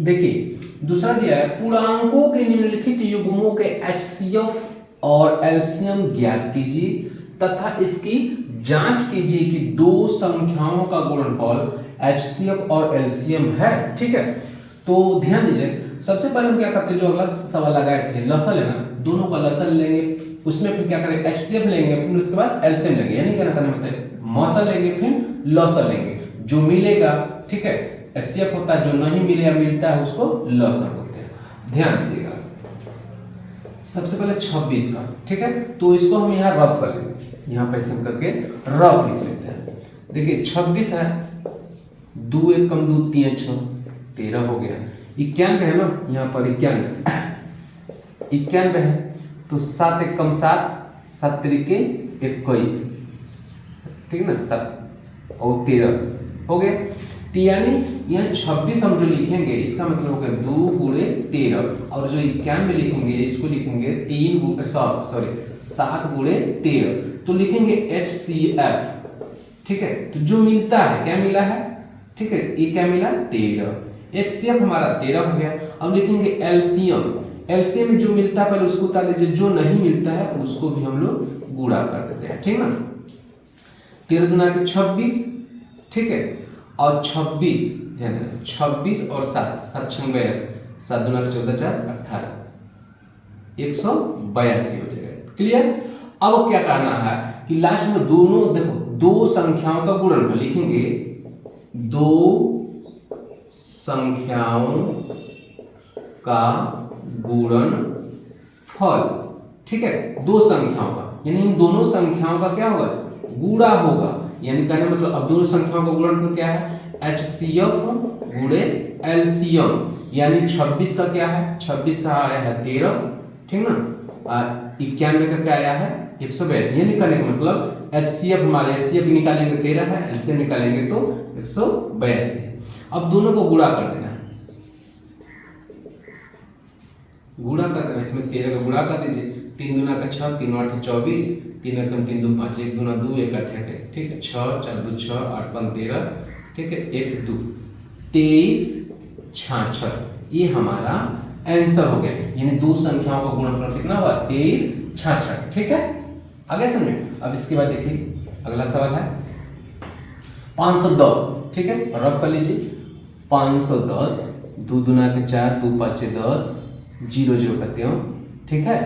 देखिए दूसरा दिया है पूर्णांकों के निम्नलिखित युग्मों के एचसीएफ और एलसीएम ज्ञात कीजिए तथा इसकी जांच कीजिए कि दो संख्याओं का गुणनफल एचसीएफ और एलसीएम है। ठीक है, तो ध्यान दीजिए सबसे पहले हम क्या करते हैं, जो अगला सवाल लगाए थे लसा लेना, दोनों का लसा लेंगे, उसमें फिर क्या करेंगे एचसीएफ लेंगे, फिर उसके बाद एलसीएम लेंगे, यानी क्या करना मतलब मौसा लेंगे फिर लसा लेंगे, जो मिलेगा ठीक है एचसीएफ होता है, जो नहीं मिले मिलता है उसको लसा बोलते हैं। ध्यान दीजिएगा सबसे पहले 26 का, ठीक है, तो इसको हम यहाँ रफ कर लेंगे, यहाँ पे ऐसे करके रफ लिख लेते हैं। देखिए 26 है, 2 1 कम 2 3 6 13 हो गया, 91 है ना, यहाँ पर 91 है, तो 7 1 कम 7 7 तरीके 21, ठीक है ना, 7 और 13 हो गए। यानी यहाँ 26 हम जो लिखेंगे इसका मतलब हो गया 2 गुणे 13, और जो 91 लिखेंगे इसको लिखेंगे 7 गुणे 13, तो लिखेंगे HCF। ठीक है, तो जो मिलता है क्या मिला है, ठीक है, ये क्या मिला 13, HCF हमारा 13 हो गया। अब लिखेंगे एलसीएम, एलसीएम में जो मिलता है पहले उसको उतार लीजिए, जो नहीं मिलता है उसको भी हम लोग गुणा कर देते हैं, ठीक ना। 13 दुना के 26, ठीक है, और 26 ध्यान देना 26 और 7 7 6 82, 7 दुना के 14 4 18, 182 हो जाएगा। क्लियर। अब क्या करना है कि लास्ट में दोनों देखो दो संख्याओं का गुणनफल लिखेंगे, दो संख्याओं का गुणनफल, ठीक है, दो संख्याओं का, यानी इन दोनों संख्याओं का क्या होगा गुणा होगा, यानी कहने मतलब अब दोनों संख्याओं का गुणनफल क्या है HCF गुणे LCM, यानी 26 का क्या है 26 का आया है 13, ठीक ना, और 91 का क्या आया है 182, यानी कहने का मतलब HCF हमारे HCF निकालेंगे 13 है, LCM निकालेंगे तो 182। अब दोनों को गुणा कर देना है, गुणा कर देना, इसमें 13 का गुणा कर दीजिए, 3 दूना का 6 3 8 24, 3 एकम 3 2 5, 1 दूना 2 1 8 है, ठीक है, 6 4 2 6 8 5 13, ठीक है, 1 2 23 66, ये हमारा आंसर हो गया, यानी दो संख्याओं का गुणनफल कितना हुआ 23 66, ठीक है, आगे समझे। अब इसके बाद देखिए अगला सवाल है 510, ठीक है, रब कर लीजिए 510, 2 दूना के 4 2 5 10, 0 0 करते हो, ठीक है,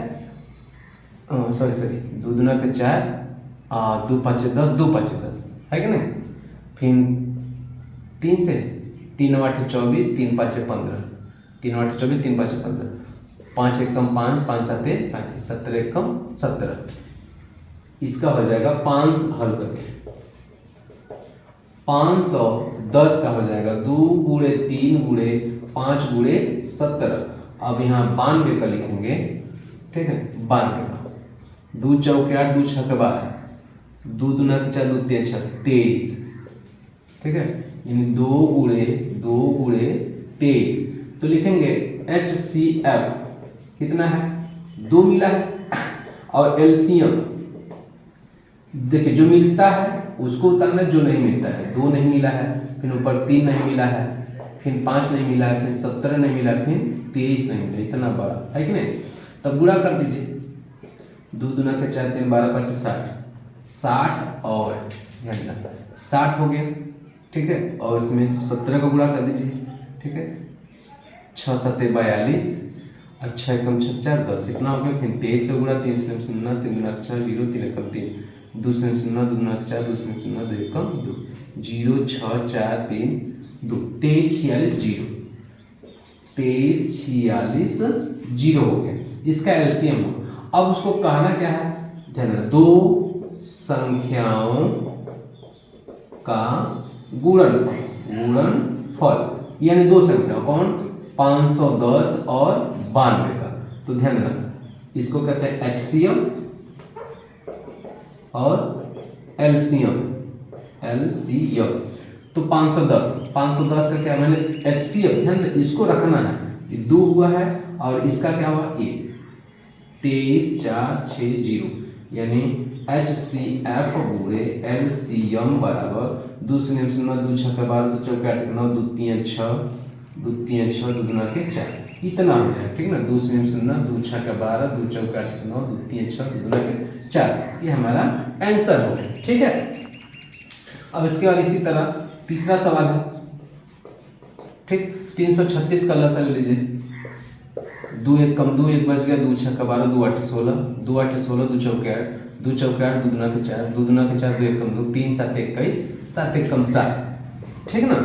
सॉरी 2 दूना के 4 2 5 10 2 5 10 है कि नहीं, फिर 3 से 3 8 24 3 5 15, 3 8 24 3 5 15, 5 1 कम 5 5 7 35, 17 1 कम 17, इसका हो जाएगा 5 हल करके 510 का हो जाएगा 2 गुणे 3 गुणे 5 गुणे 17। अब यहाँ 92 का लिखेंगे, ठीक है, 92 का 2 चौके 8 2 6 12, 2 दूना के 4 2 3 6 23, ठीक है, यानी 2 गुणे 23, तो लिखेंगे HCF कितना है 2 मिला है, और LCM देखिए जो मिलता है उसको उतारना, जो नहीं मिलता है 2 नहीं मिला है, फिर ऊपर 3 नहीं मिला है, फिर 5 नहीं मिला है, फिर 17 नहीं मिला, फिर 23 नहीं मिला, इतना बड़ा है कि नहीं, तब गुणा कर दीजिए, 2 दूना के 4 3 12 5 60 और 60 हो गया, ठीक है, और इसमें 17 का गुणा कर दीजिए, ठीक है, 6 7 42, अच्छा एकम 6 4 10, इतना हो गया, फिर 23 का गुणा 3 से 0 3 दूना 4 0 3 एकम 3, 2 से 0 2 दूना 4 2 से 0 2 एकम 2, 0 6 4 3 2, 23 46 0, 23 46 0 हो गया, इसका एलसीएम हो। अब उसको कहना क्या है, ध्यान रखना, दो संख्याओं का गुणनफल, यानी दो संख्या कौन 510 और 92 का, तो ध्यान रखना इसको कहते हैं HCM और LCM, तो 510 का क्या मैंने HCF, ध्यान रखना इसको रखना है, ये 2 हुआ है और इसका क्या हुआ ये 23 4 6 0, यानी HCF गुणे LCM बराबर 2 0 0 2 6 12 2 4 8 9 2 3 6 2 3 6 2 दूना के 4, इतना हो जाएगा, ठीक ना। 2 शून्य शून्य, 2 6 का 12, 2 चौका 8 9, 2 3 6 2 दूना के 4, ये हमारा आंसर हो गया, ठीक है। अब इसके बाद इसी तरह तीसरा सवाल है, ठीक। 336 का लसागु लीजिए। 2 1 कम 2 1 बच गया, 2 6 का 12, 2 8 16, 2 8 16, 2 चौके 8, 2 चौके 8, 2 दूना के 4, 2 दूना के 4, 2 1 कम 2, 3 7 21, 7 1 कम 7, ठीक ना।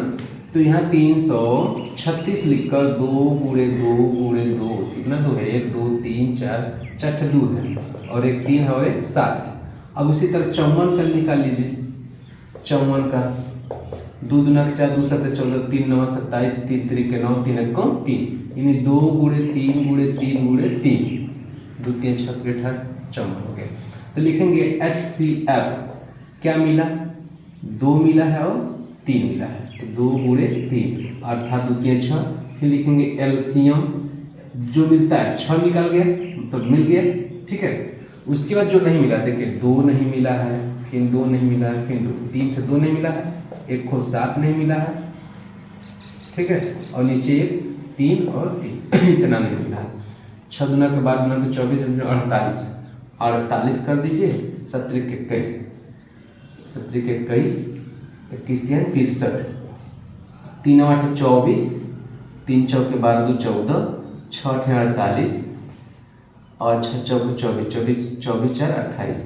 तो यहाँ 336 लिखकर 2 गुणे 2 गुणे 2 कितना 2 है, 1 2 3 4 4 2 है और एक 3 है और एक 7 है। अब उसी तरह 54 का निकाल लीजिए। 54 का 2 दूना के 4, 2 7 14, 3 9 27, 3 3 के 9, 3 1 कम 3, यानी 2 गुणे 3 गुणे 3 गुणे 3, 2 3 6 3 8 54 हो गया। तो लिखेंगे HCF क्या मिला, 2 मिला है और 3 मिला है, तो 2 गुणे 3 अर्थात 2 3 6। फिर लिखेंगे एलसीएम जो मिलता है 6 निकाल गया तो मिल गया, ठीक है। उसके बाद जो नहीं मिला, देखिए 2 नहीं मिला है, फिर 2 नहीं मिला है, फिर 3 2 नहीं मिला है, एक को 7 नहीं मिला है, ठीक है, और नीचे 3 और 3 इतना नहीं मिला है। 6 दूना के बाद दूना के 24 48, 48 कर दीजिए, 17 के 21, 17 के 21 21 के 63, 3 8 24, 3 चौके 12 2 14, 6 8 48 और 6 चौके 24 24 24 4 28,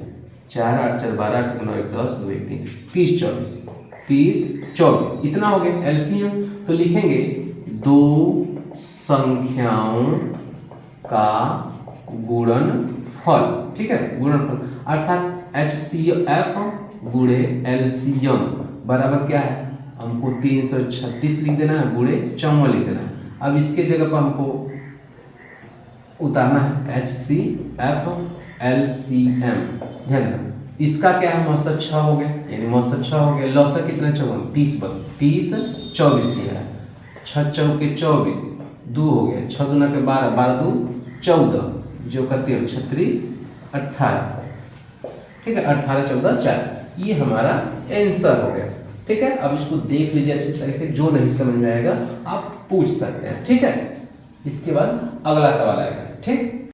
4 8 4 12 8 9 1 10 2 1 3 30 24 30 24 इतना हो गया एलसीएम। तो लिखेंगे दो संख्याओं का गुणनफल, ठीक है, गुणनफल अर्थात HCF गुणे LCM बराबर क्या है, हमको 336 लिख देना है गुणे 54 लिख देना है। अब इसके जगह पर हमको उतारना है HCF LCM, ध्यान रखना इसका क्या है मौसत 6 हो गया, यानी मौसत 6 हो गया। लौसक कितना 30 24 दिया है, 6 चौके 24 2 हो गया, 6 दूना के 12 12 2 14 जो का 13 छत्री 18, ठीक है, 18 14 4, ये हमारा आंसर हो गया, ठीक है। अब इसको देख लीजिए अच्छी तरीके, जो नहीं समझ में आएगा आप पूछ सकते हैं, ठीक है। इसके बाद अगला सवाल आएगा, ठीक।